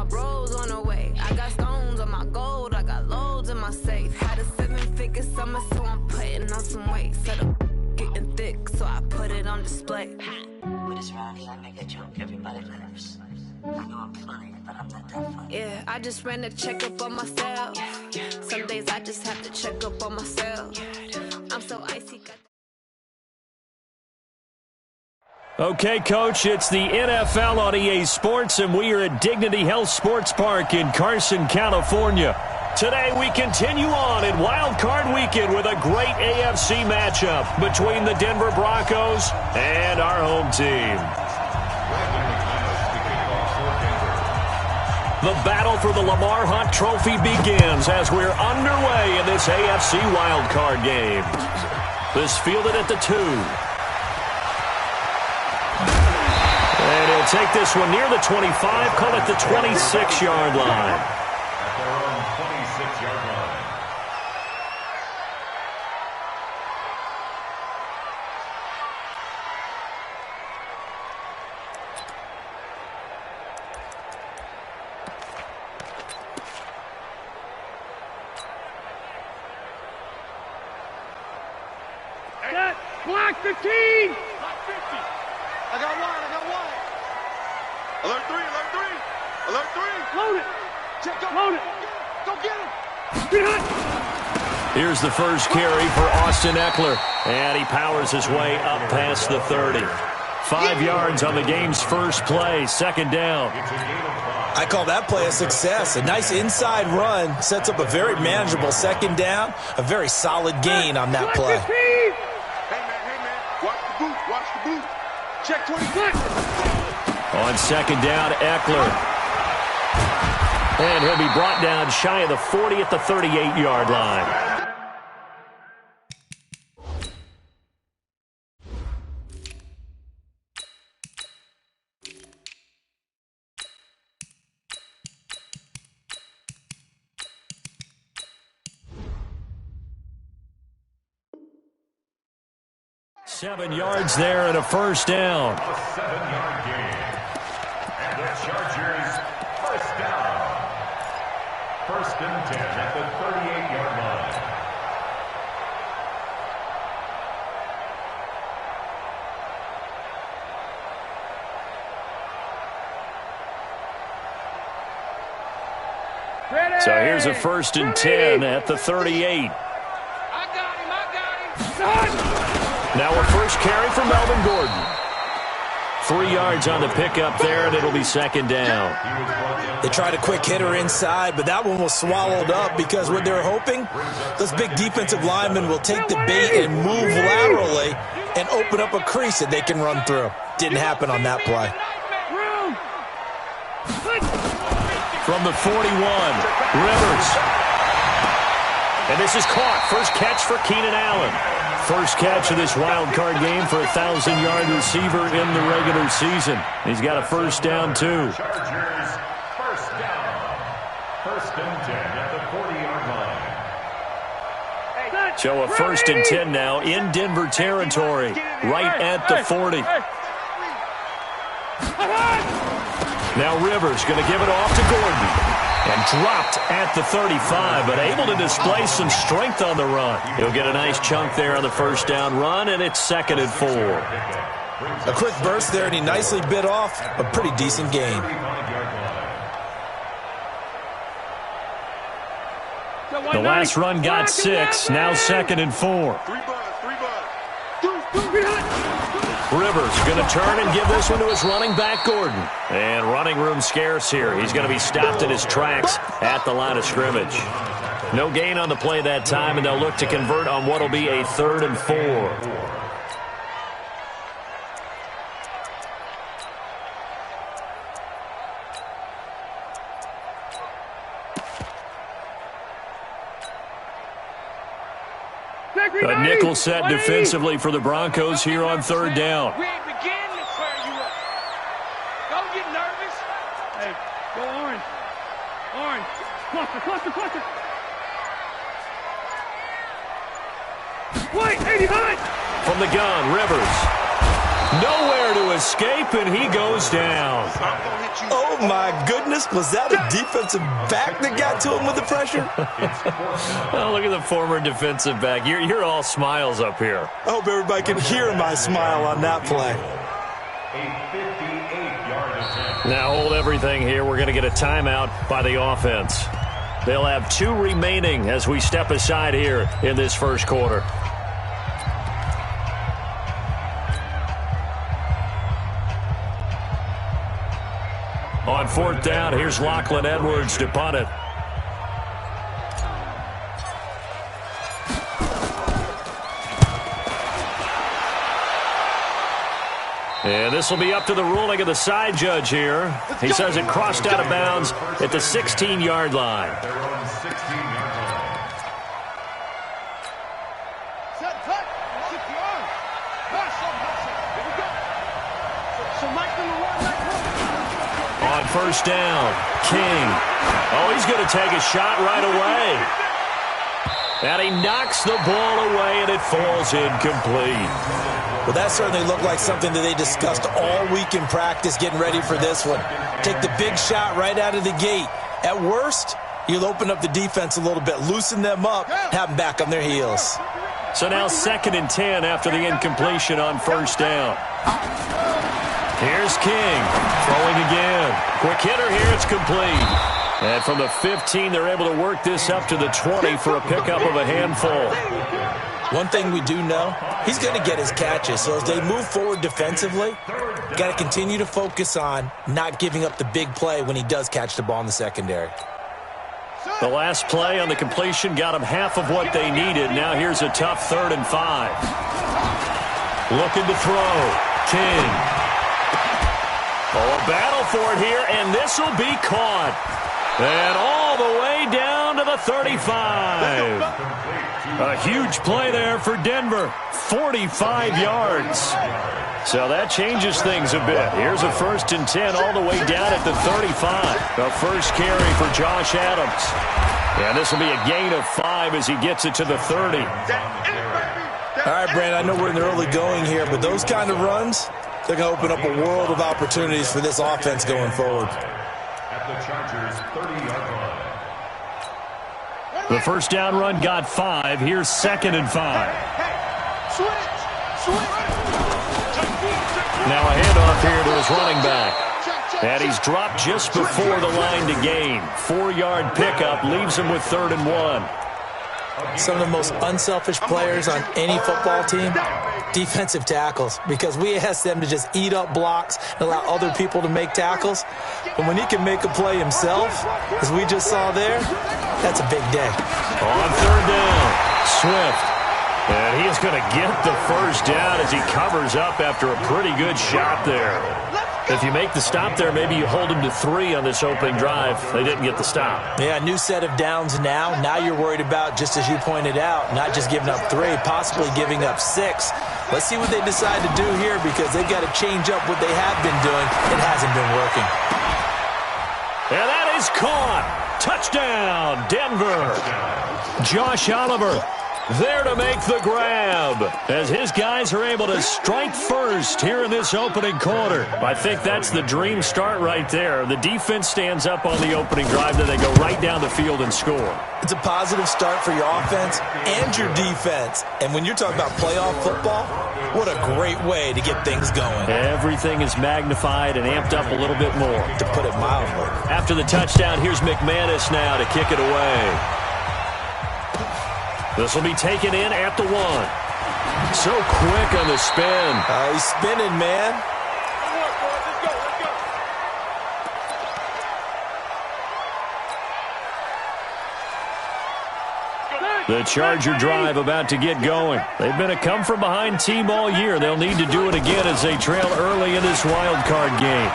my bros on the way. I got stones on my gold, I got loads in my safe. Had a 7-figure summer, so I'm putting on some weight. Set up getting thick, so I put it on display. With this round here, I make a joke, everybody laughs. I know I'm funny, but I'm not that funny. Yeah, I just ran a checkup on myself. Some days I just have to check up on myself. I'm so icy. Okay, Coach, it's the NFL on EA Sports, and we are at Dignity Health Sports Park in Carson, California. Today, we continue on in Wild Card Weekend with a great AFC matchup between the Denver Broncos and our home team. The battle for the Lamar Hunt Trophy begins as we're underway in this AFC Wild Card game. This fielded at the 2. And he'll take this one near the 25, call it the 26-yard line. At their own 26-yard line. Set, block 15! Block 50. I got one. Alert 3, alert 3, alert 3. Load it. Check, go. Load it. Go get him. Behind. Here's the first carry for Austin Eckler, and he powers his way up past the 30. 5 yards on the game's first play, second down. I call that play a success. A nice inside run sets up a very manageable second down, a very solid gain on that play. Hey, man, watch the boot, watch the boot. Check 20. On second down, Eckler. And he'll be brought down shy of the 40 at the 38-yard line. Seven yards there and a first down. A 7-yard gain. And the Chargers, first down. First and 10 at the 38-yard line. So here's a first and 10 at the 38. I got him. Now a first carry for Melvin Gordon. 3 yards on the pickup there, and it'll be second down. They tried a quick hitter inside, but that one was swallowed up because what they're hoping, those big defensive linemen will take the bait and move laterally and open up a crease that they can run through. Didn't happen on that play. From the 41, Rivers. And this is caught. First catch for Keenan Allen. First catch of this wild card game for a 1,000-yard receiver in the regular season. He's got a first down, too. Chargers, first down. First and 10 at the 40-yard line. So a first and 10 now in Denver territory, right at the 40. Now Rivers going to give it off to Gordon. And dropped at the 35, but able to display some strength on the run. He'll get a nice chunk there on the first down run, and it's second and 4. A quick burst there, and he nicely bit off a pretty decent gain. The last run got 6, now second and 4. Rivers going to turn and give this one to his running back, Gordon. And running room scarce here. He's going to be stopped in his tracks at the line of scrimmage. No gain on the play that time, and they'll look to convert on what will be a 3rd and 4. A nickel set defensively for the Broncos here on 3rd down. We ain't beginning to square you up. Don't get nervous. Hey, go orange. Orange. Cluster. Wait, 80 behind. From the gun, Rivers. Nowhere to escape, and he goes down. Oh, my goodness. Was that a defensive back that got to him with the pressure? Oh, look at the former defensive back. You're all smiles up here. I hope everybody can hear my smile on that play. A 58-yard attempt. Now hold everything here. We're going to get a timeout by the offense. They'll have 2 remaining as we step aside here in this first quarter. On 4th down, here's Lachlan Edwards to punt it. And this will be up to the ruling of the side judge here. He says it crossed out of bounds at the 16-yard line. Their own 16-yard line. Set, cut. Keep the arm. Pass on, here we go. So Mike number 1, Mike 1. On 1st down, King. Oh, he's going to take a shot right away. And he knocks the ball away, and it falls incomplete. Well, that certainly looked like something that they discussed all week in practice, getting ready for this one. Take the big shot right out of the gate. At worst, you'll open up the defense a little bit, loosen them up, have them back on their heels. So now 2nd and 10 after the incompletion on 1st down. Here's King, throwing again. Quick hitter here, it's complete. And from the 15, they're able to work this up to the 20 for a pickup of a handful. One thing we do know, he's going to get his catches. So as they move forward defensively, got to continue to focus on not giving up the big play when he does catch the ball in the secondary. The last play on the completion got them half of what they needed. Now here's a tough 3rd and 5. Looking to throw. King. Oh, a battle for it here, and this will be caught. And all the way down to the 35. A huge play there for Denver. 45 yards. So that changes things a bit. Here's a 1st and 10 all the way down at the 35. The first carry for Josh Adams. And this will be a gain of 5 as he gets it to the 30. All right, Brandon, I know we're in the early going here, but those kind of runs, they're going to open up a world of opportunities for this offense going forward. At the Chargers' 30-yard line. The 1st down run got 5. Here's 2nd and 5. Now a handoff here to his running back. And he's dropped just before the line to gain. 4-yard pickup leaves him with 3rd and 1. Some of the most unselfish players on any football team, defensive tackles, because we ask them to just eat up blocks and allow other people to make tackles. But when he can make a play himself, as we just saw there, that's a big day. On 3rd down, Swift. And he is going to get the 1st down as he covers up after a pretty good shot there. If you make the stop there, maybe you hold him to 3 on this opening drive. They didn't get the stop. Yeah, new set of downs now. Now you're worried about, just as you pointed out, not just giving up 3, possibly giving up 6. Let's see what they decide to do here, because they've got to change up what they have been doing. It hasn't been working. And that is caught. Touchdown, Denver. Josh Oliver there to make the grab as his guys are able to strike first here in this opening quarter. I think that's the dream start right there. The defense stands up on the opening drive, then they go right down the field and score. It's a positive start for your offense and your defense. And when you're talking about playoff football, what a great way to get things going. Everything is magnified and amped up a little bit more, to put it mildly. After the touchdown, here's McManus now to kick it away. This will be taken in at the 1. So quick on the spin. He's spinning, man. The Charger drive about to get going. They've been a come-from-behind team all year. They'll need to do it again as they trail early in this wild card game.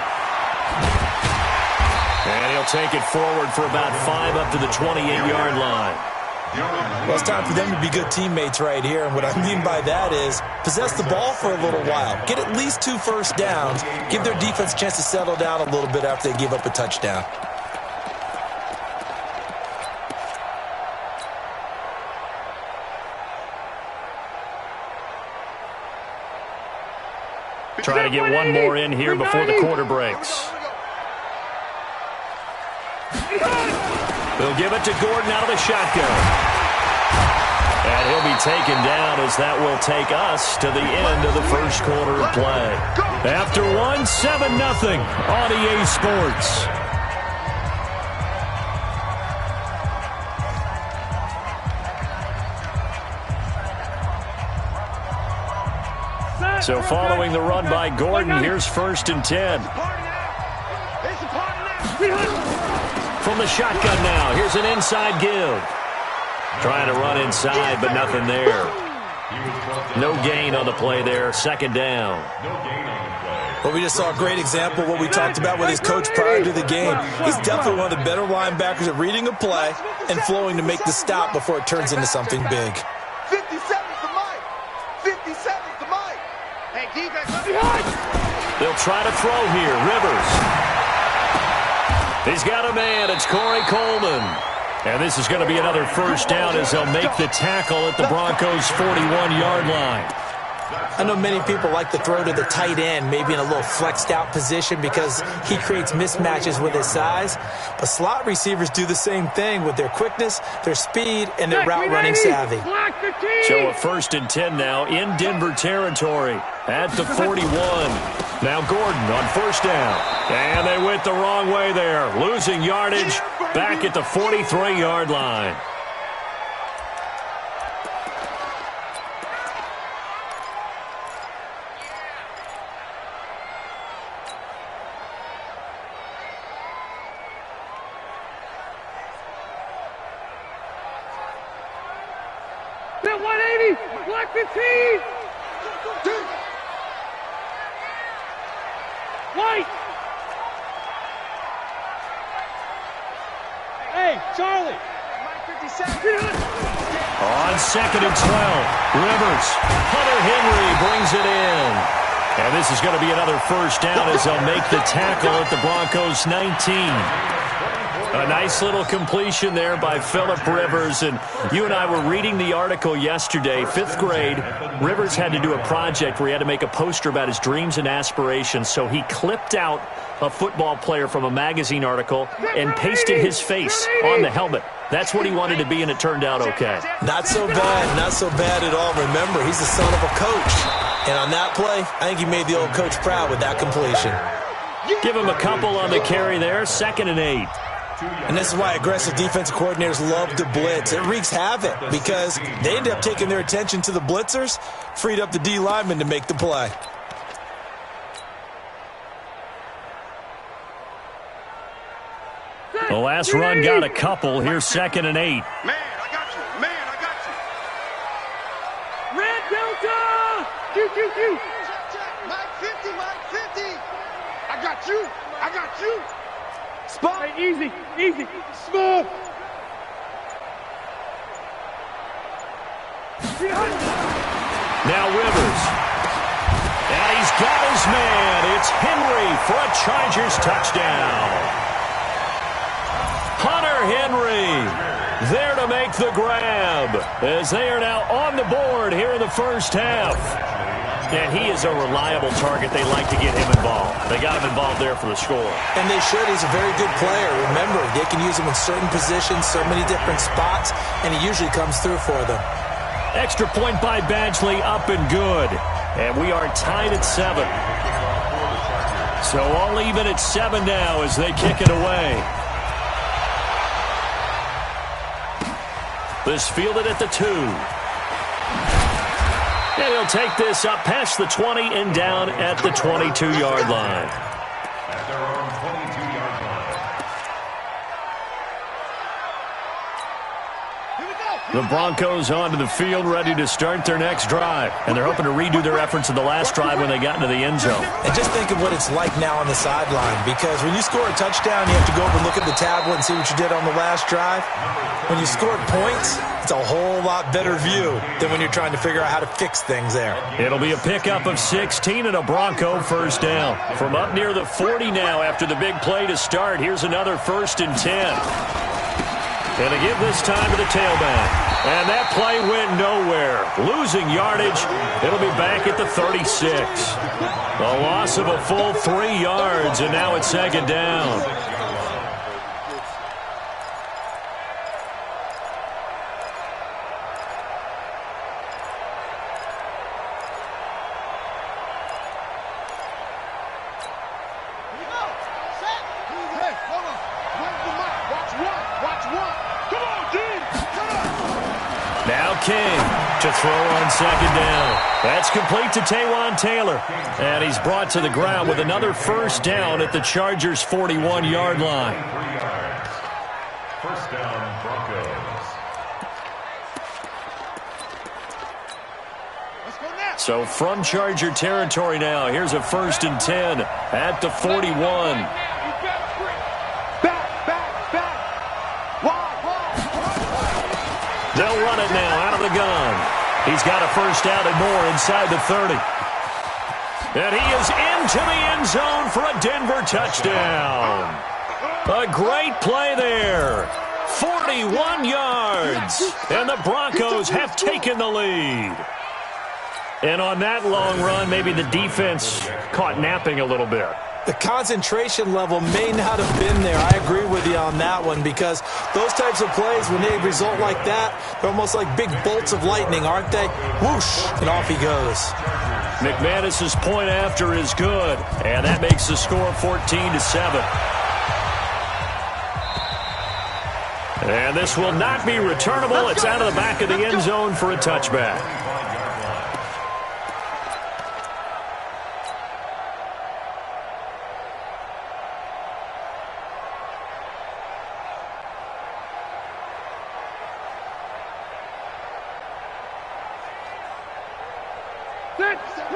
And he'll take it forward for about 5 up to the 28-yard line. Well, it's time for them to be good teammates right here. And what I mean by that is possess the ball for a little while. Get at least 2 first downs. Give their defense a chance to settle down a little bit after they give up a touchdown. Try to get one more in here before the quarter breaks. They'll give it to Gordon out of the shotgun. And he'll be taken down as that will take us to the end of the first quarter of play. After one, 7-0 on EA Sports. So following the run by Gordon, here's 1st and 10. From the shotgun now, here's an inside give. Trying to run inside, but nothing there. No gain on the play there. 2nd down. Well, we just saw a great example of what we talked about with his coach prior to the game. He's definitely one of the better linebackers at reading a play and flowing to make the stop before it turns into something big. 57's the mic. 57's the mic. Hey, defense. They'll try to throw here. Rivers. He's got a man. It's Corey Coleman. And this is going to be another 1st down as they'll make the tackle at the Broncos' 41-yard line. I know many people like to throw to the tight end, maybe in a little flexed out position because he creates mismatches with his size. But slot receivers do the same thing with their quickness, their speed, and their route running savvy. So a 1st and 10 now in Denver territory at the 41. Now Gordon on 1st down. And they went the wrong way there, losing yardage back at the 43-yard line. That 180, black 15. White. Hey, Charlie. On 2nd and 12, Rivers. Hunter Henry brings it in. And this is going to be another 1st down as they'll make the tackle at the Broncos' 19. A nice little completion there by Phillip Rivers. And you and I were reading the article yesterday, 5th grade. Rivers had to do a project where he had to make a poster about his dreams and aspirations. So he clipped out a football player from a magazine article and pasted his face on the helmet. That's what he wanted to be, and it turned out okay. Not so bad at all. Remember, he's the son of a coach. And on that play, I think he made the old coach proud with that completion. Give him a couple on the carry there, 2nd and 8. And this is why aggressive defensive coordinators love to blitz. It wreaks havoc because they end up taking their attention to the blitzers, freed up the D lineman to make the play. The last run got a couple. Here's 2nd and 8. Man, I got you. Man, I got you. Red Delta. Q. Check. Mike 50, Mike 50. I got you. I got you. Spot. Hey, easy. Smooth. Now Rivers. And he's got his man. It's Henry for a Chargers touchdown. Hunter Henry there to make the grab as they are now on the board here in the 1st half. And he is a reliable target. They like to get him involved. They got him involved there for the score. And they should. He's a very good player. Remember, they can use him in certain positions, so many different spots, and he usually comes through for them. Extra point by Badgley, up and good. And we are tied at 7. So all even at 7 now as they kick it away. This fielded at the 2. And he'll take this up past the 20 and down at the 22-yard line. At their own 22-yard line. The Broncos onto the field, ready to start their next drive. And they're hoping to redo their efforts in the last drive when they got into the end zone. And just think of what it's like now on the sideline, because when you score a touchdown, you have to go over and look at the tablet and see what you did on the last drive. When you scored points, it's a whole lot better view than when you're trying to figure out how to fix things there. It'll be a pickup of 16 and a Bronco 1st down. From up near the 40 now after the big play to start, here's another 1st and 10. And they give this time to the tailback. And that play went nowhere. Losing yardage. It'll be back at the 36. A loss of a full 3 yards, and now it's second down. To throw on second down. That's complete to Taywan Taylor. And he's brought to the ground with another first down at the Chargers' 41-yard line. 3 yards. First down, Broncos. So from Charger territory now, here's a 1st and 10 at the 41. They'll run it now out of the gun. He's got a first down and more inside the 30. And he is into the end zone for a Denver touchdown. A great play there. 41 yards. And the Broncos have taken the lead. And on that long run, maybe the defense caught napping a little bit. The concentration level may not have been there. I agree with you on that one, because those types of plays, when they result like that, they're almost like big bolts of lightning, aren't they? Whoosh, and off he goes. McManus's point after is good, and that makes the score 14-7. And this will not be returnable. It's out of the back of the end zone for a touchback.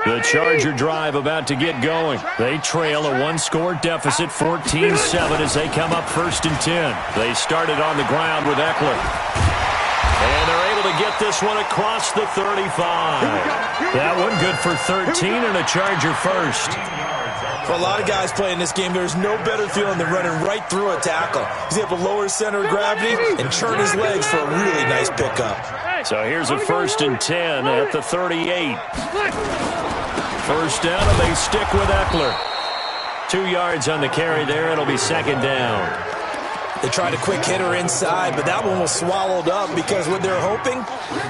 The Charger drive about to get going. They trail a one-score deficit, 14-7, as they come up 1st and 10. They started on the ground with Eckler. And they're able to get this one across the 35. That one good for 13 and a Charger first. For a lot of guys playing this game, there's no better feeling than running right through a tackle. He's able to lower his center of gravity and churn his legs for a really nice pickup. So here's a 1st and 10 at the 38. First down, and they stick with Eckler. 2 yards on the carry there. It'll be second down. They tried a quick hitter inside, but that one was swallowed up, because what they're hoping,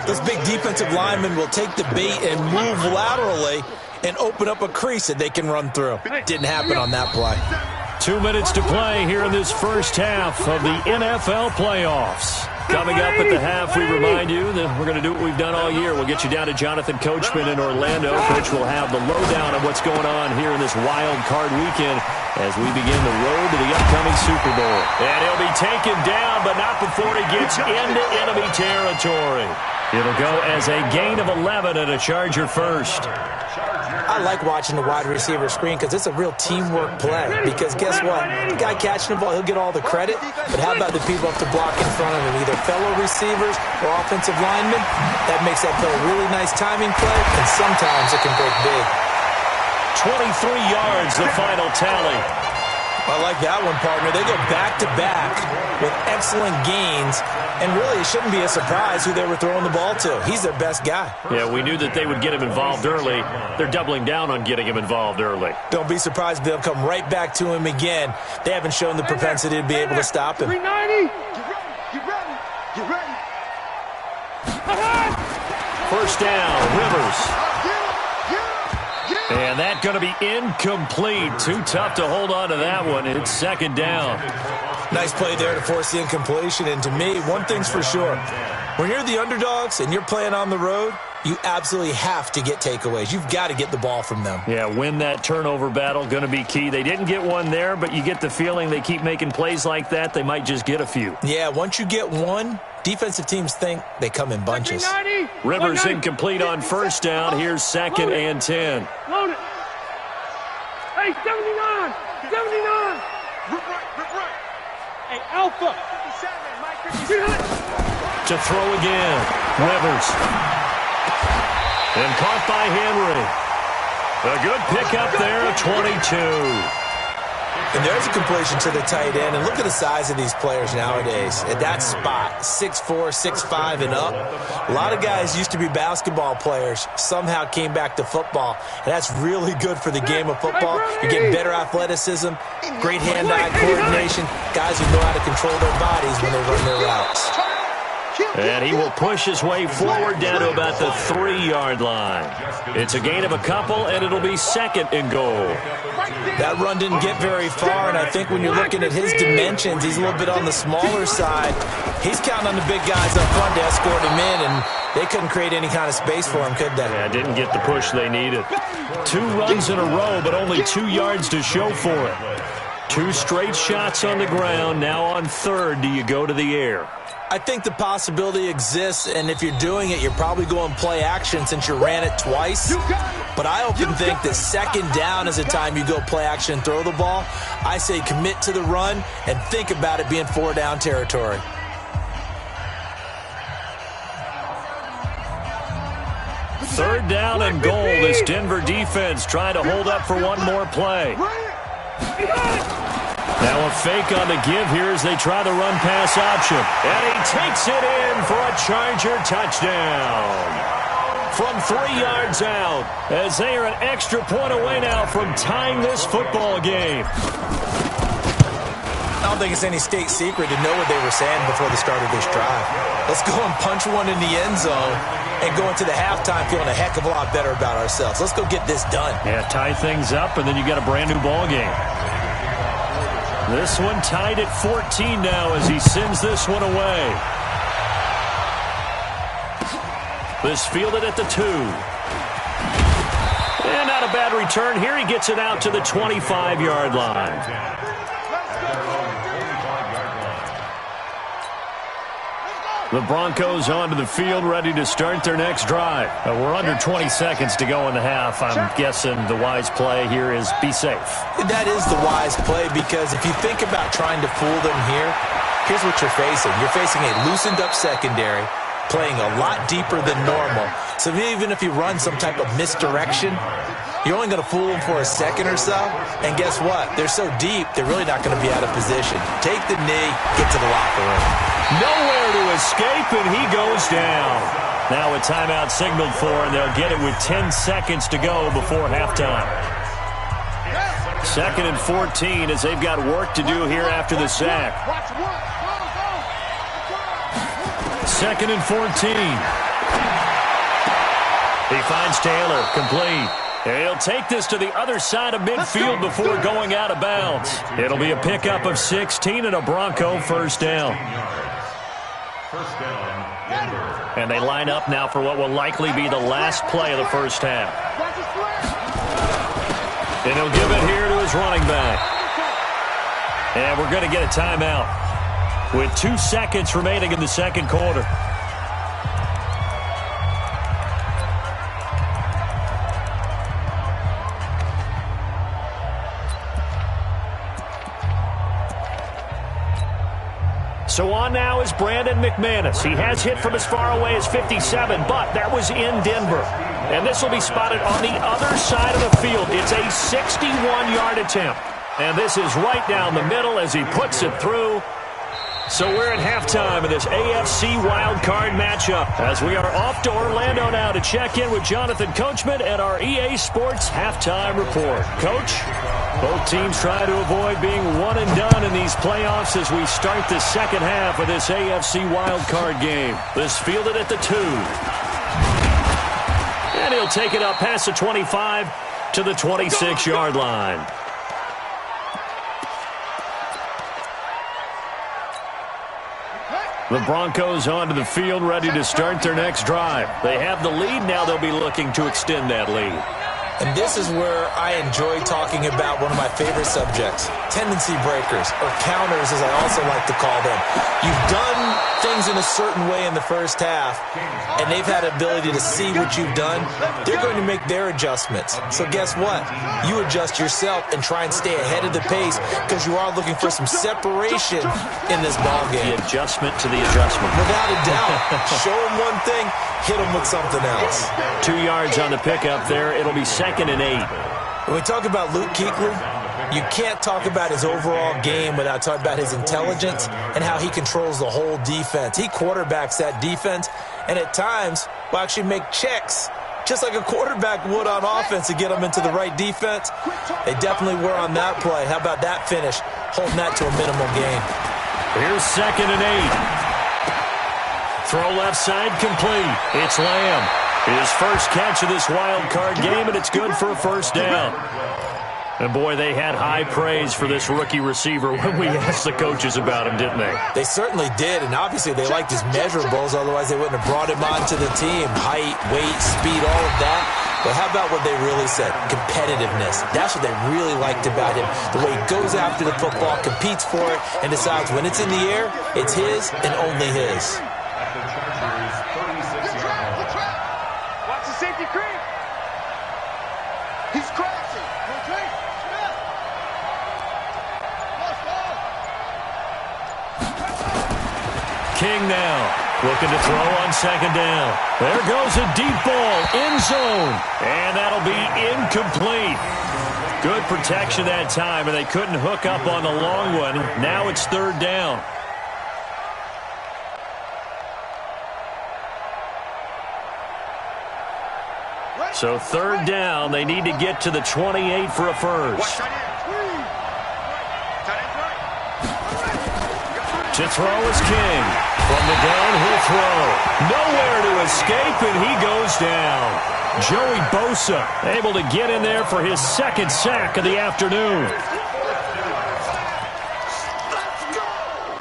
this big defensive lineman will take the bait and move laterally and open up a crease that they can run through. Didn't happen on that play. 2 minutes to play here in this first half of the NFL playoffs. Coming up at the half, we remind you that we're going to do what we've done all year. We'll get you down to Jonathan Coachman in Orlando. Coach will have the lowdown of what's going on here in this wild card weekend as we begin the road to the upcoming Super Bowl. And he'll be taken down, but not before he gets into enemy territory. It'll go as a gain of 11 and a Charger first. I like watching the wide receiver screen, because it's a real teamwork play. Because guess what? The guy catching the ball, he'll get all the credit. But how about the people up to block in front of him, either fellow receivers or offensive linemen? That makes that play a really nice timing play, and sometimes it can break big. 23 yards, the final tally. I like that one, partner. They go back-to-back with excellent gains, and really it shouldn't be a surprise who they were throwing the ball to. He's their best guy. Yeah, we knew that they would get him involved early. They're doubling down on getting him involved early. Don't be surprised if they'll come right back to him again. They haven't shown the propensity to be able to stop him. 390. Get ready. Get ready. First down, Rivers. And that's going to be incomplete. Too tough to hold on to that one. It's second down. Nice play there to force the incompletion. And to me, one thing's for sure. When you're the underdogs and you're playing on the road, you absolutely have to get takeaways. You've got to get the ball from them. Yeah, win that turnover battle, going to be key. They didn't get one there, but you get the feeling they keep making plays like that, they might just get a few. Yeah, once you get one, defensive teams think they come in bunches. Rivers incomplete on first down. Here's 2nd and 10. Load it. Hey, 79. 79. Rip right. Hey, Alpha. 57, Mike. To throw again, Rivers. And caught by Henry. A good pickup there, 22. And there's a completion to the tight end. And look at the size of these players nowadays. At that spot, 6'4", 6'5", and up. A lot of guys used to be basketball players, somehow came back to football. And that's really good for the game of football. You get better athleticism, great hand-eye coordination, guys who know how to control their bodies when they run their routes. And he will push his way forward down to about the 3-yard line. It's a gain of a couple, and it'll be 2nd and goal. That run didn't get very far, and I think when you're looking at his dimensions, he's a little bit on the smaller side. He's counting on the big guys up front to escort him in, and they couldn't create any kind of space for him, could they? Yeah, didn't get the push they needed. 2 runs in a row, but only 2 yards to show for it. 2 straight shots on the ground. Now on 3rd, do you go to the air? I think the possibility exists, and if you're doing it, you're probably going play action since you ran it twice. But I often think that 2nd down is the time you go play action and throw the ball. I say commit to the run and think about it being 4-down territory. Third down and goal. This Denver defense trying to hold up for one more play. Now a fake on the give here as they try the run-pass option. And he takes it in for a Charger touchdown. From 3 yards out, as they are an extra point away now from tying this football game. I don't think it's any state secret to know what they were saying before the start of this drive. Let's go and punch one in the end zone and go into the halftime feeling a heck of a lot better about ourselves. Let's go get this done. Yeah, tie things up, and then you got a brand-new ball game. This one tied at 14 now as he sends this one away. This fielded at the 2. And not a bad return here. He gets it out to the 25-yard line. The Broncos onto the field, ready to start their next drive. We're under 20 seconds to go in the half. I'm guessing the wise play here is be safe. That is the wise play, because if you think about trying to fool them here, here's what you're facing. You're facing a loosened-up secondary, playing a lot deeper than normal. So even if you run some type of misdirection, you're only going to fool them for a second or so. And guess what? They're so deep, they're really not going to be out of position. Take the knee, get to the locker room. Nowhere to escape, and he goes down. Now a timeout signaled for, and they'll get it with 10 seconds to go before halftime. 2nd and 14 as they've got work to do here after the sack. 2nd and 14. He finds Taylor, complete. He'll take this to the other side of midfield before going out of bounds. It'll be a pickup of 16 and a Bronco first down. And they line up now for what will likely be the last play of the first half. And he'll give it here to his running back. And we're going to get a timeout with 2 seconds remaining in the second quarter. So on now is Brandon McManus. He has hit from as far away as 57, but that was in Denver. And this will be spotted on the other side of the field. It's a 61-yard attempt. And this is right down the middle as he puts it through. So we're at halftime in this AFC wildcard matchup as we are off to Orlando now to check in with Jonathan Coachman and our EA Sports halftime report. Coach, both teams try to avoid being one and done in these playoffs as we start the second half of this AFC wildcard game. This fielded at the 2. And he'll take it up past the 25 to the 26-yard line. The Broncos onto the field, ready to start their next drive. They have the lead. Now they'll be looking to extend that lead. And this is where I enjoy talking about one of my favorite subjects, tendency breakers, or counters as I also like to call them. You've done things in a certain way in the first half, and they've had the ability to see what you've done. They're going to make their adjustments. So guess what? You adjust yourself and try and stay ahead of the pace because you are looking for some separation in this ballgame. The adjustment to the adjustment. Without a doubt. Show them one thing, hit them with something else. 2 yards on the pickup there. It'll be 2nd and 8. When we talk about Luke Kuechly, You can't talk about his overall game without talking about his intelligence and how he controls the whole defense. He quarterbacks that defense and at times will actually make checks just like a quarterback would on offense to get them into the right defense. They definitely were on that play. How about that finish? Holding that to a minimal gain. Here's 2nd and 8. Throw left side complete. It's Lamb. His first catch of this wild card game, and it's good for a first down. And, boy, they had high praise for this rookie receiver when we asked the coaches about him, didn't they? They certainly did, and obviously they liked his measurables. Otherwise, they wouldn't have brought him onto the team. Height, weight, speed, all of that. But how about what they really said? Competitiveness. That's what they really liked about him. The way he goes after the football, competes for it, and decides when it's in the air, it's his and only his. Watch the safety creep. He's crashing. King now looking to throw on 2nd down. There goes a deep ball, end zone, and that'll be incomplete. Good protection that time, and they couldn't hook up on the long one. Now it's 3rd down. So 3rd down, they need to get to the 28 for a first. To throw is King. From the gun, he'll throw. Nowhere to escape, and he goes down. Joey Bosa able to get in there for his 2nd sack of the afternoon.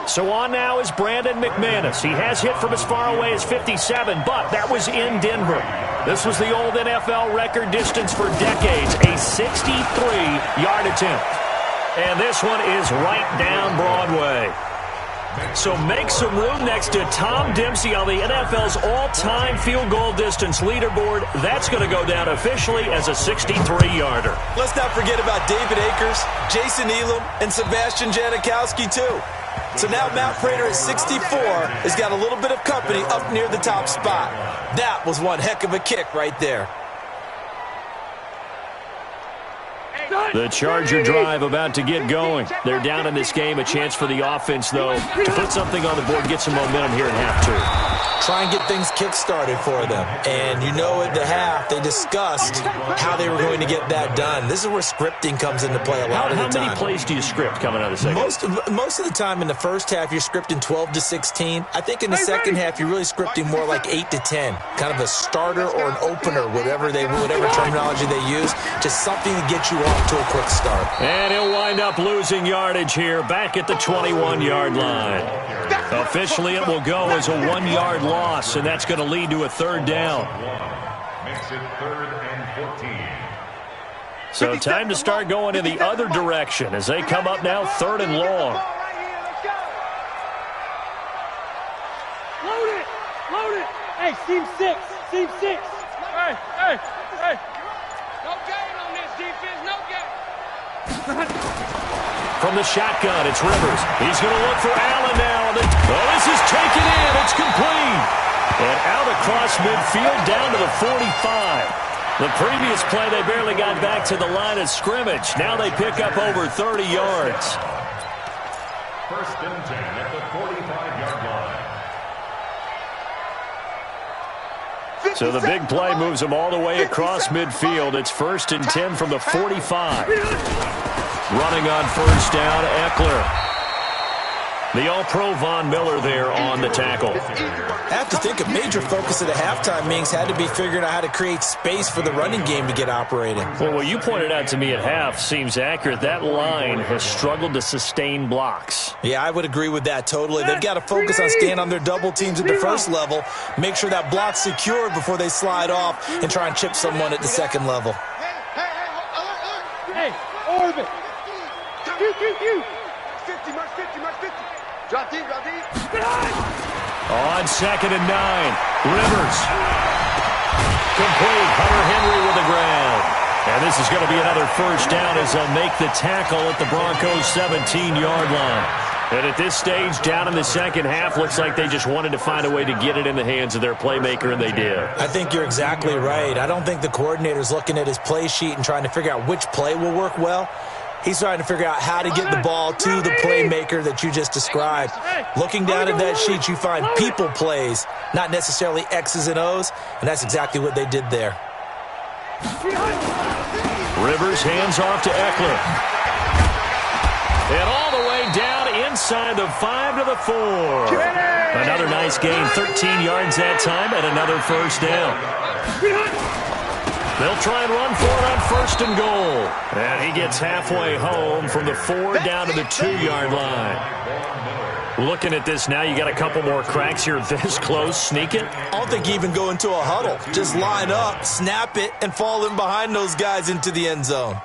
So on now is Brandon McManus. He has hit from as far away as 57, but that was in Denver. This was the old NFL record distance for decades, a 63-yard attempt. And this one is right down Broadway. So make some room next to Tom Dempsey on the NFL's all-time field goal distance leaderboard. That's going to go down officially as a 63-yarder. Let's not forget about David Akers, Jason Elam, and Sebastian Janikowski, too. So now Matt Prater at 64 has got a little bit of company up near the top spot. That was one heck of a kick right there. The Charger drive about to get going. They're down in this game. A chance for the offense, though, to put something on the board, get some momentum here in half 2. Try and get things kick-started for them. And you know at the half, they discussed how they were going to get that done. This is where scripting comes into play a lot of the time. How many plays do you script coming out of the second? Most of the time in the first half, you're scripting 12 to 16. I think in the second half, you're really scripting more like 8 to 10. Kind of a starter or an opener, whatever terminology they use. Just something to get you off to a quick start. And he'll wind up losing yardage here back at the 21-yard line. Officially, it will go as a 1-yard loss, and that's going to lead to a 3rd down. Makes it 3rd and 14. So time to start going in the other direction as they come up now 3rd and long. Load it! Load it! Hey, seam 6! Seam 6! Hey! No game on this defense, no game! From the shotgun, it's Rivers. He's going to look for Allen now. This is taken in. It's complete. And out across midfield down to the 45. The previous play, they barely got back to the line of scrimmage. Now they pick up over 30 yards. 1st and 10 at the 45-yard line. So the big play moves them all the way across midfield. It's 1st and 10 from the 45. Running on 1st down, Eckler. The All-Pro Von Miller there on the tackle. I have to think a major focus of the halftime meetings had to be figuring out how to create space for the running game to get operating. Well, what you pointed out to me at half seems accurate. That line has struggled to sustain blocks. Yeah, I would agree with that totally. They've got to focus on staying on their double teams at the first level, make sure that block's secured before they slide off and try and chip someone at the second level. Hey, orbit! You! 50, mark 50, mark 50. Drop deep, drop deep. On 2nd and 9, Rivers. Complete. Hunter Henry with the ground. And this is going to be another 1st down as they'll make the tackle at the Broncos' 17-yard line. And at this stage, down in the second half, looks like they just wanted to find a way to get it in the hands of their playmaker, and they did. I think you're exactly right. I don't think the coordinator's looking at his play sheet and trying to figure out which play will work well. He's trying to figure out how to get the ball to the playmaker that you just described. Looking down at that sheet, you find people plays, not necessarily X's and O's, and that's exactly what they did there. Rivers hands off to Eckler. And all the way down inside the 5 to the 4. Another nice gain, 13 yards that time, and another first down. They'll try and run for it on 1st and goal. And he gets halfway home from the 4 down to the 2-yard line. Looking at this now, you got a couple more cracks here this close. Sneak it. I don't think you even go into a huddle. Just line up, snap it, and fall in behind those guys into the end zone.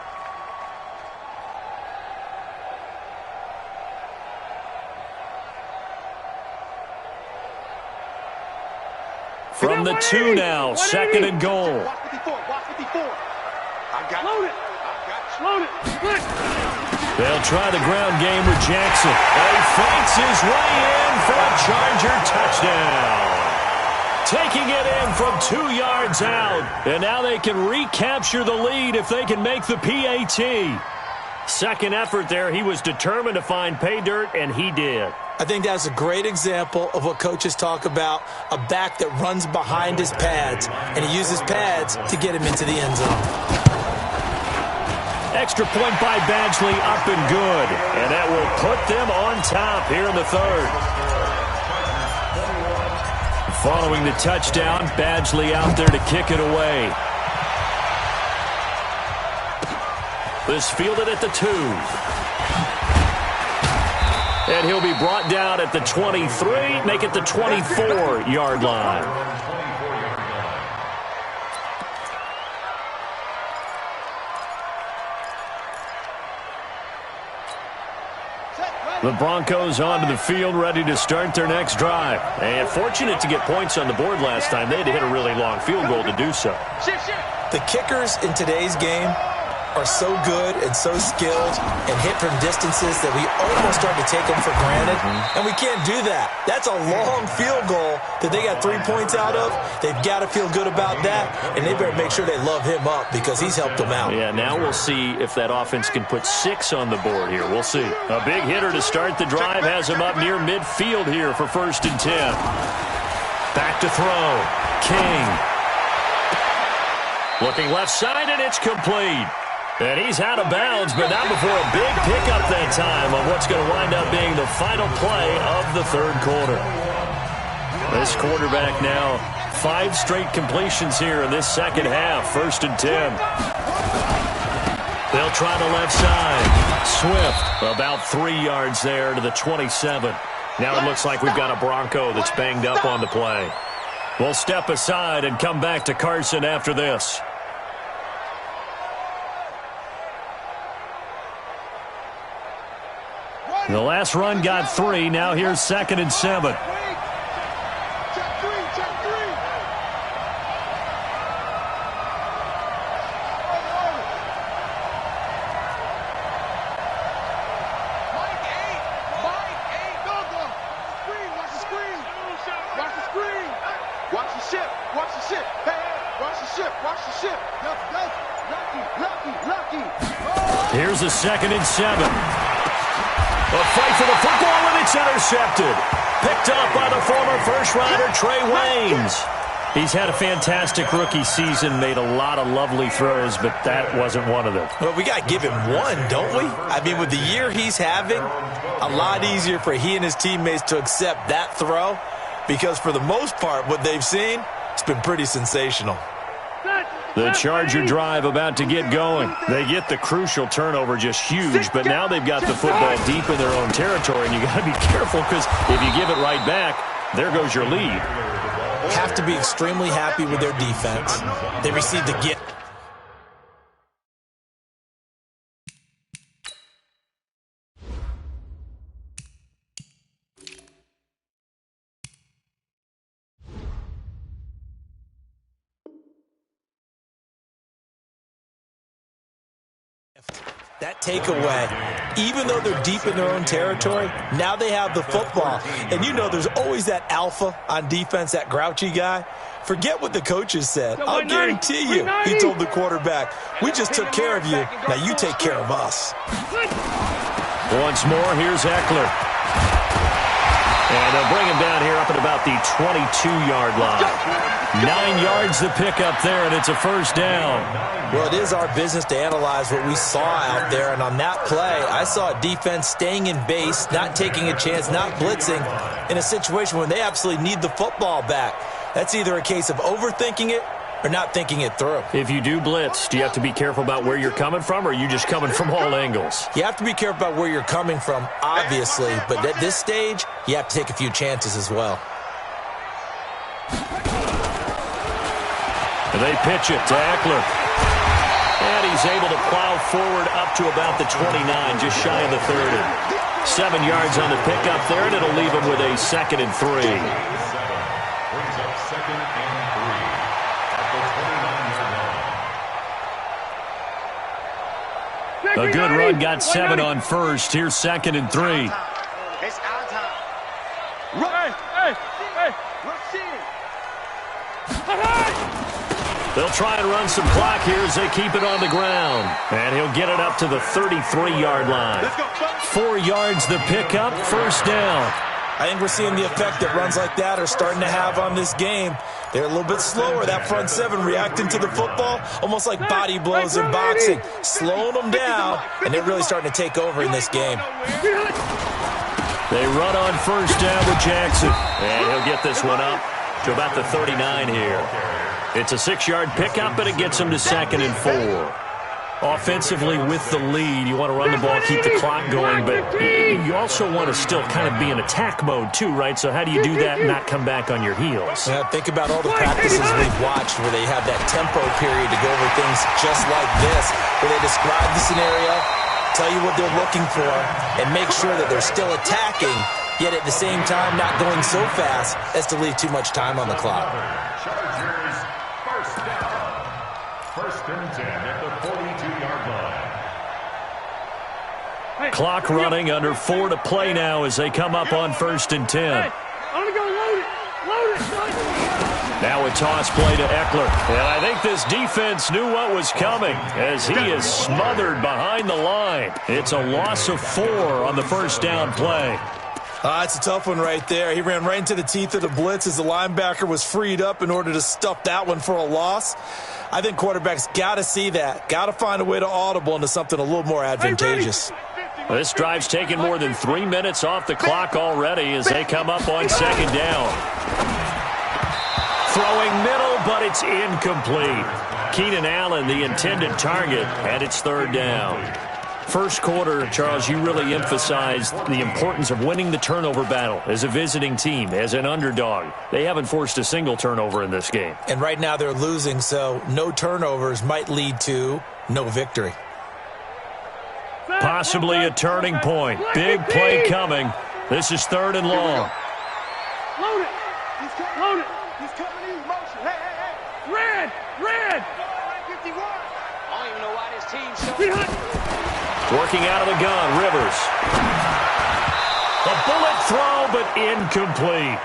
From the 2 now, 2nd and goal. They'll try the ground game with Jackson. And he fights his way in for a Charger touchdown. Taking it in from 2 yards out. And now they can recapture the lead if they can make the PAT. Second effort there. He was determined to find pay dirt, and he did. I think that's a great example of what coaches talk about, a back that runs behind his pads, and he uses pads to get him into the end zone. Extra point by Badgley, up and good. And that will put them on top here in the 3rd. Following the touchdown, Badgley out there to kick it away. This fielded at the 2. And he'll be brought down at the 23, make it the 24-yard line. The Broncos onto the field, ready to start their next drive. And fortunate to get points on the board last time. They had to hit a really long field goal to do so. The kickers in today's game are so good and so skilled and hit from distances that we almost start to take them for granted, and we can't do that. That's a long field goal that they got 3 points out of. They've got to feel good about that, and they better make sure they love him up because he's helped them out. Yeah, now we'll see if that offense can put 6 on the board here. We'll see. A big hitter to start the drive has him up near midfield here for 1st and 10. Back to throw. King. Looking left side, and it's complete. And he's out of bounds, but not before a big pickup that time on what's going to wind up being the final play of the 3rd quarter. This quarterback now, 5 straight completions here in this 2nd half, 1st and 10. They'll try the left side. Swift, about 3 yards there to the 27. Now it looks like we've got a Bronco that's banged up on the play. We'll step aside and come back to Carson after this. The last run got 3. Now here's 2nd and 7. Here's a 2nd and 7. A fight for the football, and it's intercepted. Picked up by the former first-rounder Trey Waynes. He's had a fantastic rookie season, made a lot of lovely throws, but that wasn't one of them. Well, we got to give him one, don't we? I mean, with the year he's having, a lot easier for he and his teammates to accept that throw because for the most part, what they've seen, it's been pretty sensational. The Charger drive about to get going. They get the crucial turnover, just huge, but now they've got the football deep in their own territory, and you got to be careful because if you give it right back, there goes your lead. Have to be extremely happy with their defense. They received the gift. That takeaway Even though they're deep in their own territory, now they have the football. And you know there's always that alpha on defense, that grouchy guy. Forget what the coaches said. I'll guarantee you, he told the quarterback, we just took care of you. Now you take care of us. Once more, here's Eckler. And they'll bring him down here up at about the 22-yard line. 9 yards to pick up there, and it's a first down. Well, it is our business to analyze what we saw out there, and on that play, I saw a defense staying in base, not taking a chance, not blitzing, in a situation where they absolutely need the football back. That's either a case of overthinking it or not thinking it through. If you do blitz, do you have to be careful about where you're coming from, or are you just coming from all angles? You have to be careful about where you're coming from, obviously, but at this stage, you have to take a few chances as well. And they pitch it to Eckler. And he's able to plow forward up to about the 29, just shy of the 30. 7 yards on the pickup there, and it'll leave him with a 2nd and 3. Brings up 2nd and 3 at the 29-yard line. A good run, got 7 on first. Here's 2nd and 3. It's our time. Hey, let's see it. They'll try and run some clock here as they keep it on the ground. And he'll get it up to the 33-yard line. 4 yards the pickup, first down. I think we're seeing the effect that runs like that are starting to have on this game. They're a little bit slower, that front seven reacting to the football, almost like body blows in boxing, slowing them down, and they're really starting to take over in this game. They run on first down with Jackson, and he'll get this one up to about the 39 here. It's a 6-yard pickup, and it gets him to 2nd and 4. Offensively with the lead, you want to run the ball, keep the clock going, but you also want to still kind of be in attack mode too, right? So how do you do that and not come back on your heels? Yeah, think about all the practices we've watched where they have that tempo period to go over things just like this, where they describe the scenario, tell you what they're looking for, and make sure that they're still attacking, yet at the same time not going so fast as to leave too much time on the clock. Chargers, first down. 1st and 10 at the 42-yard line. Clock running, under 4 to play now as they come up on 1st and 10. I'm going to go load it, son. Now a toss play to Eckler. And I think this defense knew what was coming as he is smothered behind the line. It's a loss of 4 on the first down play. It's a tough one right there. He ran right into the teeth of the blitz as the linebacker was freed up in order to stuff that one for a loss. I think quarterbacks got to see that. Got to find a way to audible into something a little more advantageous. This drive's taken more than 3 minutes off the clock already as they come up on 2nd down. Throwing middle, but it's incomplete. Keenan Allen, the intended target, and it's 3rd down. First quarter, Charles, you really emphasized the importance of winning the turnover battle as a visiting team, as an underdog. They haven't forced a single turnover in this game. And right now they're losing, so no turnovers might lead to no victory. Possibly a turning point. Big play coming. This is 3rd and long. Load it. Load it. He's coming in motion. Hey. Red. 51. I don't even know why this team's so... Working out of the gun, Rivers. A bullet throw, but incomplete.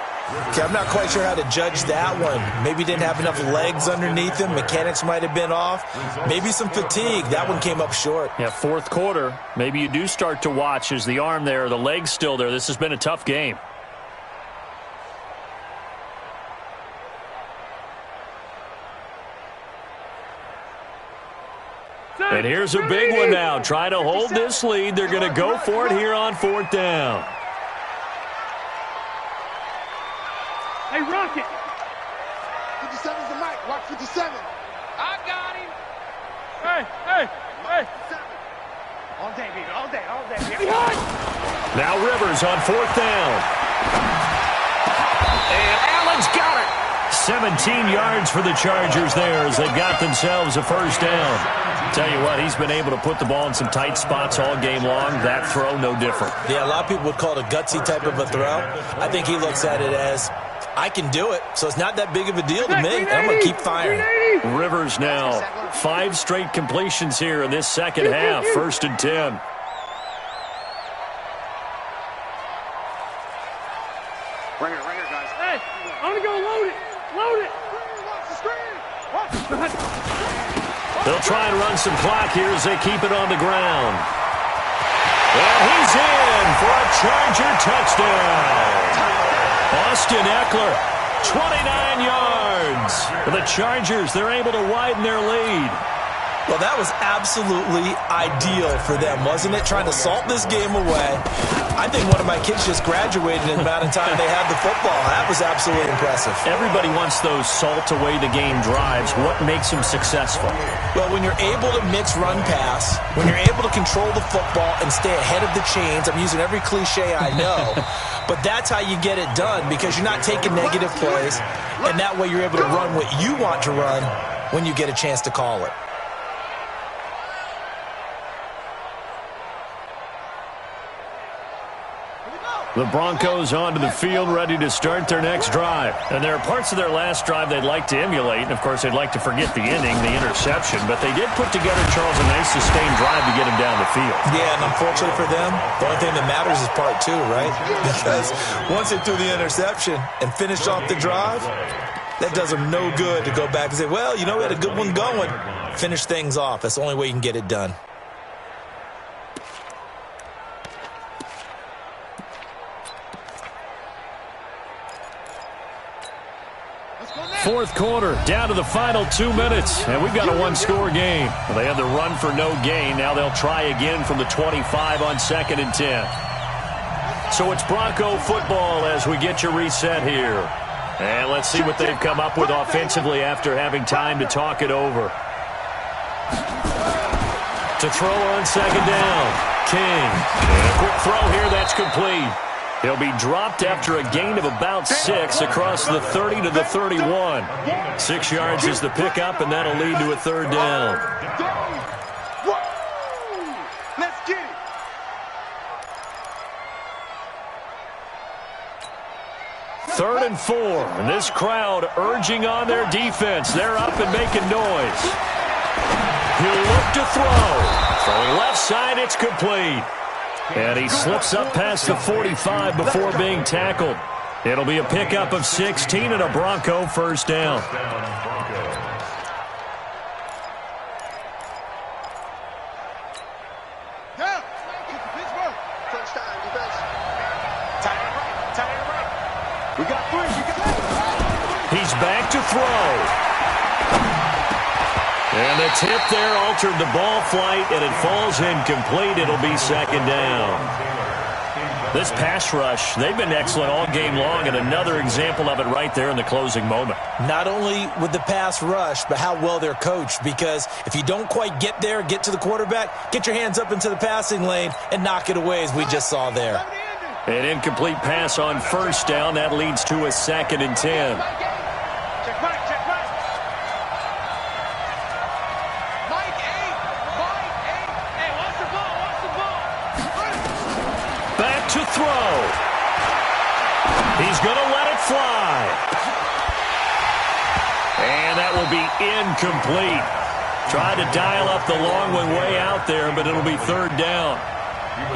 Okay, I'm not quite sure how to judge that one. Maybe didn't have enough legs underneath him. Mechanics might have been off. Maybe some fatigue. That one came up short. Yeah, 4th quarter. Maybe you do start to watch as the arm there, the leg's still there. This has been a tough game. And here's a big one now. Trying to hold this lead. They're going to go for it here on 4th down. Hey, Rocket. 57's the mic. Watch 57. I got him. Hey. All day, baby. All day, baby. Now Rivers on 4th down. And Allen's got it. 17 yards for the Chargers there as they got themselves a first down. Tell you what, he's been able to put the ball in some tight spots all game long. That throw, no different. Yeah, a lot of people would call it a gutsy type of a throw. I think he looks at it as, I can do it, so it's not that big of a deal to me, and I'm going to keep firing. Rivers now, 5 straight completions here in this second half, 1st and 10. Right here, guys. Hey, I'm going to go load it. Load it. Watch the screen. Watch the screen. They'll try and run some clock here as they keep it on the ground. And he's in for a Charger touchdown. Austin Eckler, 29 yards. For the Chargers, they're able to widen their lead. Well, that was absolutely ideal for them, wasn't it? Trying to salt this game away. I think one of my kids just graduated in the amount of time they had the football. That was absolutely impressive. Everybody wants those salt-away-the-game drives. What makes them successful? Well, when you're able to mix run-pass, when you're able to control the football and stay ahead of the chains, I'm using every cliche I know, but that's how you get it done because you're not taking negative plays, and that way you're able to run what you want to run when you get a chance to call it. The Broncos onto the field, ready to start their next drive. And there are parts of their last drive they'd like to emulate. And, of course, they'd like to forget the inning, the interception. But they did put together, Charles, a nice sustained drive to get him down the field. Yeah, and unfortunately for them, the only thing that matters is part two, right? Because once they threw the interception and finished off the drive, that does them no good to go back and say, well, you know, we had a good one going. Finish things off. That's the only way you can get it done. Fourth quarter, down to the final 2 minutes, and we've got a one-score game. Well, they had the run for no gain. Now they'll try again from the 25 on 2nd and 10. So it's Bronco football as we get your reset here. And let's see what they've come up with offensively after having time to talk it over. To throw on 2nd down, King. And a quick throw here, that's complete. He'll be dropped after a gain of about 6 across the 30 to the 31. 6 yards is the pickup, and that'll lead to a 3rd down. Let's get it. Third and 4, and this crowd urging on their defense. They're up and making noise. He'll look to throw. Throwing left side, it's complete. And he slips up past the 45 before being tackled. It'll be a pickup of 16 and a Bronco first down. We got 3. He's back to throw. And the tip there altered the ball flight, and it falls incomplete. It'll be 2nd down. This pass rush, they've been excellent all game long, and another example of it right there in the closing moment. Not only with the pass rush, but how well they're coached, because if you don't quite get there, get to the quarterback, get your hands up into the passing lane and knock it away as we just saw there. An incomplete pass on 1st down. That leads to a 2nd and 10. To throw. He's going to let it fly. And that will be incomplete. Tried to dial up the long one way out there, but it'll be 3rd down.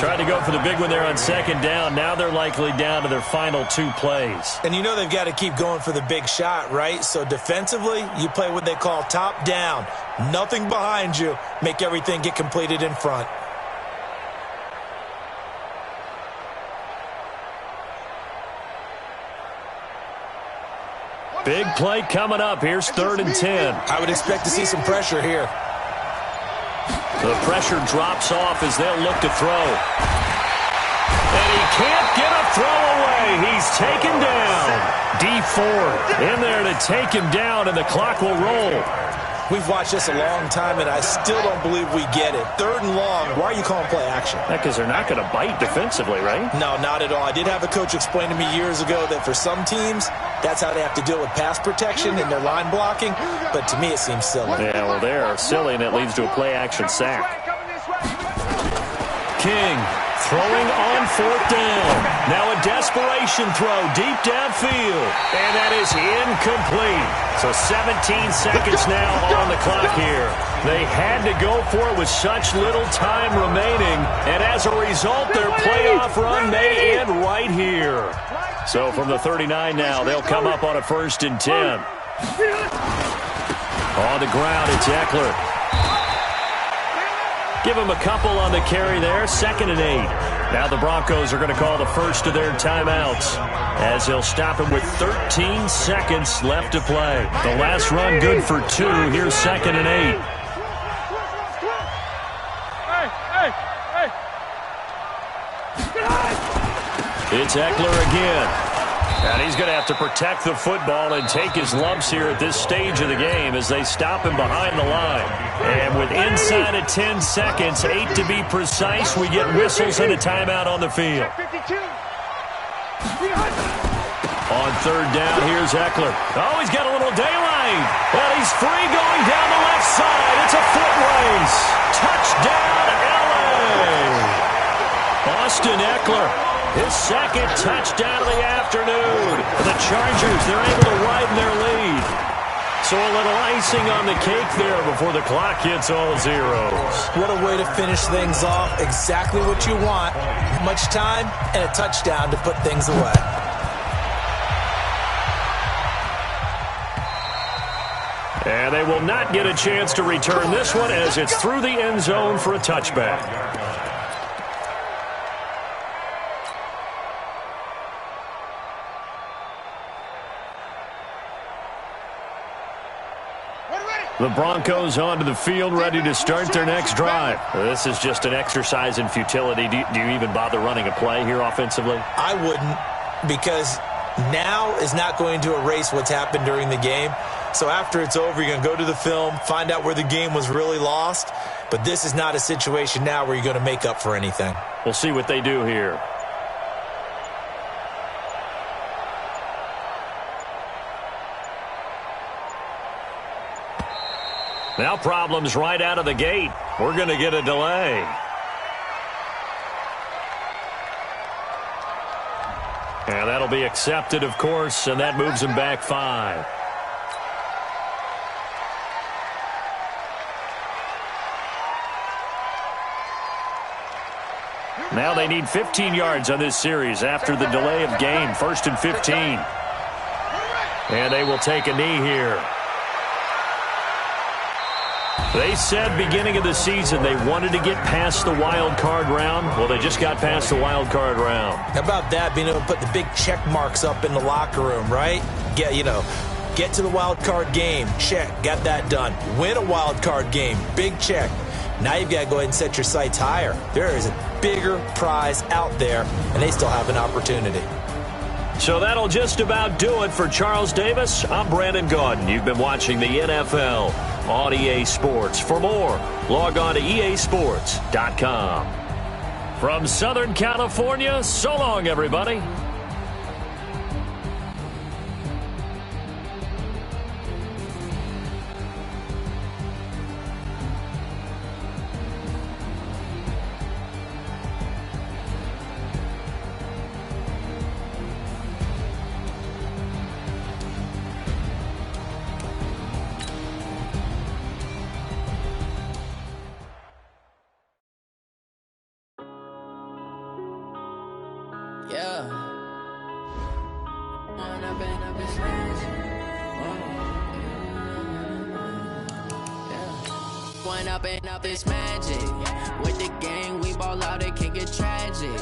Tried to go for the big one there on 2nd down. Now they're likely down to their final 2 plays. And you know they've got to keep going for the big shot, right? So defensively, you play what they call top down. Nothing behind you. Make everything get completed in front. Big play coming up. Here's 3rd and 10. I would expect to see some pressure here. The pressure drops off as they'll look to throw. And he can't get a throw away. He's taken down. D Ford in there to take him down, and the clock will roll. We've watched this a long time, and I still don't believe we get it. 3rd and long. Why are you calling play action? Because they're not going to bite defensively, right? No, not at all. I did have a coach explain to me years ago that for some teams, that's how they have to deal with pass protection and their line blocking. But to me, it seems silly. Yeah, well, they're silly, and it leads to a play-action sack. King Throwing on 4th down. Now a desperation throw deep downfield. And that is incomplete. So 17 seconds now on the clock here. They had to go for it with such little time remaining. And as a result, their playoff run may end right here. So from the 39 now, they'll come up on a 1st and 10. On the ground, it's Eckler. Give him a couple on the carry there, 2nd and 8. Now the Broncos are going to call the first of their timeouts as they'll stop him with 13 seconds left to play. The last run good for 2. Here's 2nd and 8. It's Eckler again. And he's going to have to protect the football and take his lumps here at this stage of the game as they stop him behind the line. And with inside of 10 seconds, 8 to be precise, we get whistles and a timeout on the field. On 3rd down, here's Eckler. Oh, he's got a little daylight. Well, he's free going down the left side. It's a foot race. Touchdown, L.A. Austin Eckler. His 2nd touchdown of the afternoon. The Chargers, they're able to widen their lead. So a little icing on the cake there before the clock hits all zeros. What a way to finish things off. Exactly what you want. Much time and a touchdown to put things away. And they will not get a chance to return this one as it's through the end zone for a touchback. The Broncos onto the field, ready to start their next drive. This is just an exercise in futility. Do you even bother running a play here offensively? I wouldn't, because now is not going to erase what's happened during the game. So after it's over, you're going to go to the film, find out where the game was really lost. But this is not a situation now where you're going to make up for anything. We'll see what they do here. Now problems right out of the gate. We're going to get a delay. And that'll be accepted, of course, and that moves them back 5. Now they need 15 yards on this series after the delay of game. 1st and 15. And they will take a knee here. They said beginning of the season they wanted to get past the wild card round. Well, they just got past the wild card round. How about that, being able to put the big check marks up in the locker room, right? Get to the wild card game. Check. Got that done. Win a wild card game. Big check. Now you've got to go ahead and set your sights higher. There is a bigger prize out there, and they still have an opportunity. So that'll just about do it for Charles Davis. I'm Brandon Gaudin. You've been watching the NFL on EA Sports. For more, log on to easports.com. From Southern California, so long, everybody. Up this magic with the gang, we ball out, it can get tragic.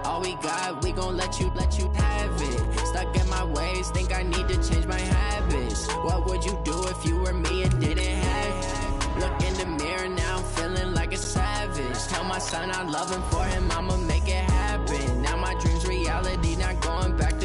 All we got, we gon' let you have it. Stuck in my ways, think I need to change my habits. What would you do if you were me and didn't have it? Look in the mirror, now I'm feeling like a savage. Tell my son I love him, for him I'ma make it happen. Now my dreams reality, not going back to.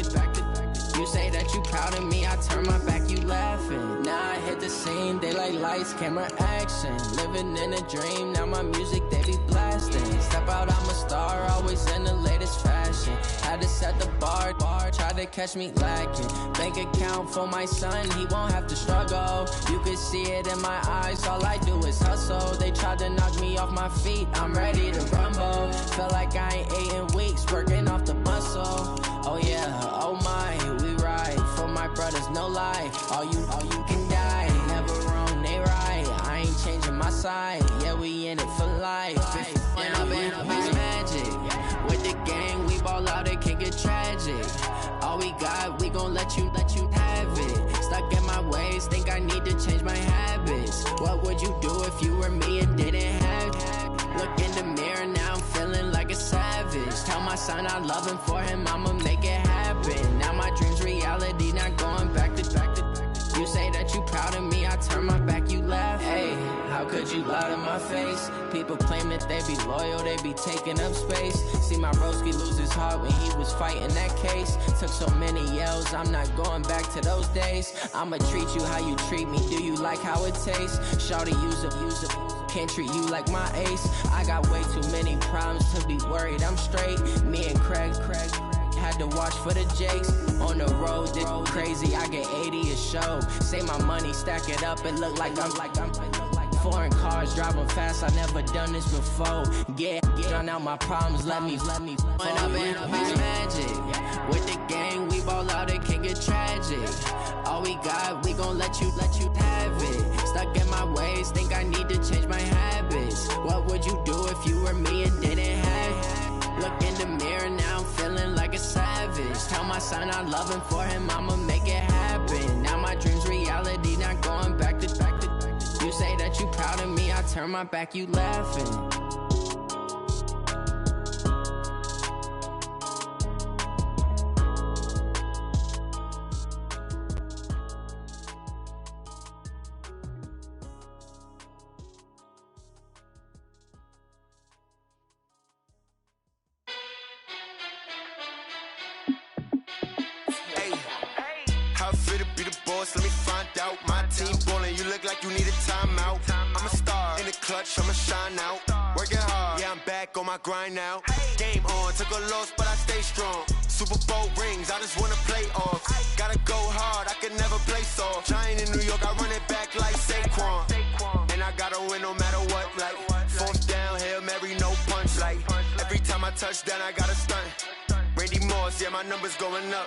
You say that you proud of me, I turn my back, you laughing. Now I hit the scene, daylight lights, camera action. Living in a dream, now my music, they be blasting. Step out, I'm a star, always in the latest fashion. Had to set the bar, try to to catch me lacking. Bank account for my son, he won't have to struggle. You can see it in my eyes, all I do is hustle. They tried to knock me off my feet, I'm ready to rumble. Feel like I ain't ate in weeks, working off the muscle. Oh yeah, oh my, we ride for my brothers, no lie. All you can die, never wrong, they right. I ain't changing my side, yeah, we in it for life. When I've been magic, with the gang, we ball out, it can get tragic. All we got, we gon' let you have it. Stuck in my ways, think I need to change my habits. What would you do if you were me and didn't have it? Look in the mirror, now I'm feeling like a savage. Tell my son I love him, for him I'ma make it happen. Now my dream's reality, not going back to. You say that you proud of me, I turn my back, you laugh. Hey, how could you lie to my face? People claim that they be loyal, they be taking up space. See my broski lose his heart when he was fighting that case. Took so many yells, I'm not going back to those days. I'ma treat you how you treat me, do you like how it tastes? Shawty, use it, can't treat you like my ace. I got way too many problems to be worried, I'm straight. Me and Craig had to watch for the Jakes. On the road, this crazy, I get 80 a show. Say my money, stack it up, it look like I'm foreign cars, driving fast, I never done this before. Get drown out my problems, let me When I've been magic, with the gang, we ball out, it can get tragic. All we got, we gon' let you have it. Stuck in my ways, think I need to change my habits. What would you do if you were me and didn't have it? Look in the mirror, now I'm feeling like a savage. Tell my son I love him, for him I'ma make it happen. Now my dream's reality, not going back to. You say that you proud of me, I turn my back, you laughing. Let me find out. My team ballin', you look like you need a timeout. I'm a star in the clutch, I'ma shine out. Working hard, yeah, I'm back on my grind now. Game on, took a loss, but I stay strong. Super Bowl rings, I just wanna play off. Gotta go hard, I can never play soft. Giant in New York, I run it back like Saquon. And I gotta win no matter what, like fourth down, Hail Mary, no punch. Like every time I touch down, I gotta stunt. Randy Moss, yeah, my numbers going up.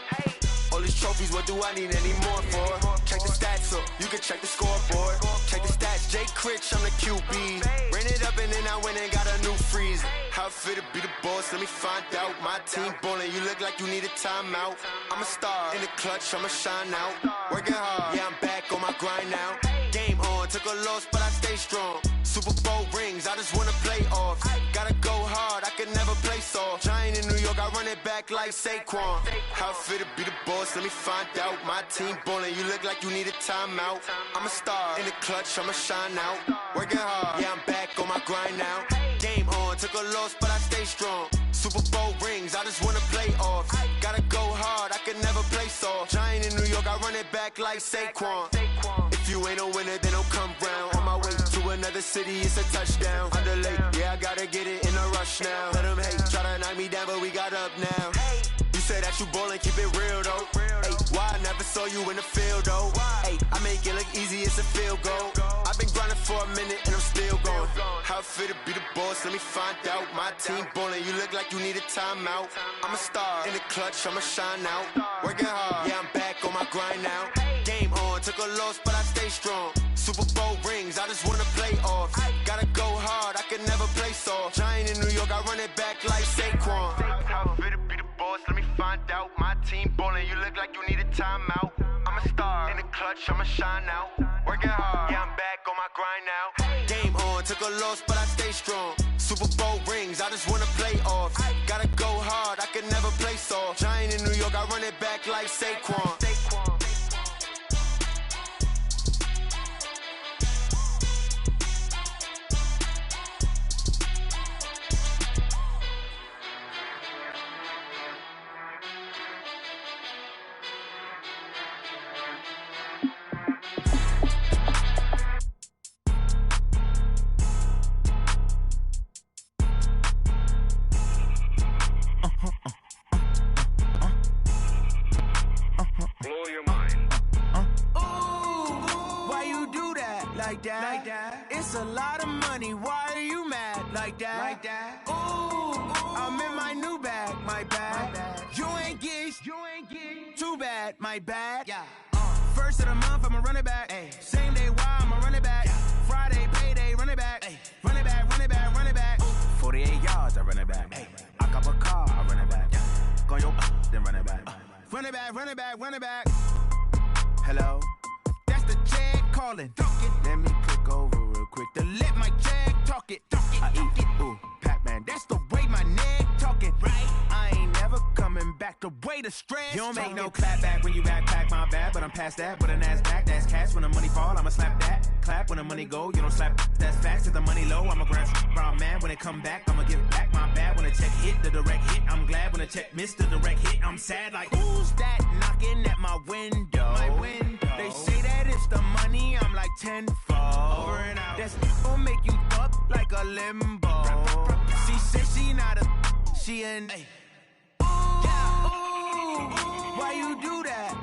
All these trophies, what do I need any more for? Check the stats up, you can check the scoreboard. Check the stats, Jay Critch, I'm the QB. Ran it up and then I went and got a new freeze. How it feel to be the boss, let me find out. My team ballin', you look like you need a timeout. I'm a star in the clutch, I'ma shine out. Working hard, yeah, I'm back on my grind now. Game on, took a loss, but I stay strong. Super Bowl rings, I just wanna play off. Gotta go hard, I can never play soft. Giant in New York, I run it back like Saquon. How it feel to be the boss, let me find out. My team ballin', you look like you need a timeout. I'm a star in the clutch, I'ma shine out. Working hard, yeah, I'm back on my grind now. Game on, took a loss, but I stay strong. Super Bowl rings, I just wanna play off. Gotta go hard, I can never play soft. Giant in New York, I run it back like Saquon. If you ain't a winner, then don't come round. On my way to another city, it's a touchdown. Underlay, yeah, I gotta get it in a rush now. Let them hate, try to knock me down, but we got up now. You say that you ballin', keep it real though. Hey, why I never saw you in the field though? Hey, I make it look easy, it's a field goal. I've been grinding for a minute and I'm still going. How it feel to be the boss, let me find out. My team ballin', you look like you need a timeout. I'm a star in the clutch, I'ma shine out. Working hard, yeah, I'm back on my grind now. Game on, took a loss, but I stay strong. Super Bowl rings, I just wanna play off. Gotta go hard, I can never play soft. Giant in New York, I run it back like Saquon. How it feel to be the boss, let me find out. My team ballin', you look like you need a timeout. I'm a star in the clutch, I'ma shine out. Working hard, yeah, I'm back on my grind now. Game on, took a loss, but I stay strong. Super Bowl rings, I just wanna play off. Gotta go hard, I can never play soft. Giant in New York, I run it back like Saquon. like that. It's a lot of money, why are you mad like that? Ooh, I'm in my new bag, my bad. You ain't get too bad, my bad. Yeah. First of the month, I'ma run it back. Ay. Same day, why I'ma run it back. Yeah. Friday, payday, run it back. Ay. Run it back, run it back, run it back. Ooh. 48 yards, I run it back. Ay. I cop a car, I run it back. Yeah. Go your then run it back. Run it back, run it back, run it back. Hello? That's the check calling. Let me click over real quick to let my check talk it. I eat it. Ooh, Pac-Man, that's the way my neck talking. Right? I ain't never coming back the way the stress. You don't make no clap back when you backpack, my bad. But I'm past that with an ass back. That's cash when the money fall, I'ma slap that. Clap when the money go, you don't slap. That's facts. If the money low, I'ma grab brown man. When it come back, I'ma give back my bad. When the check hit, the direct hit. I'm glad when the check missed the direct hit. I'm sad like, who's that knocking at my window? My window. They say that it's the money, I'm like tenfold. Over and out. That's gon' make you up like a limbo. She said she not a, she an. Ooh, yeah. Ooh, why you do that?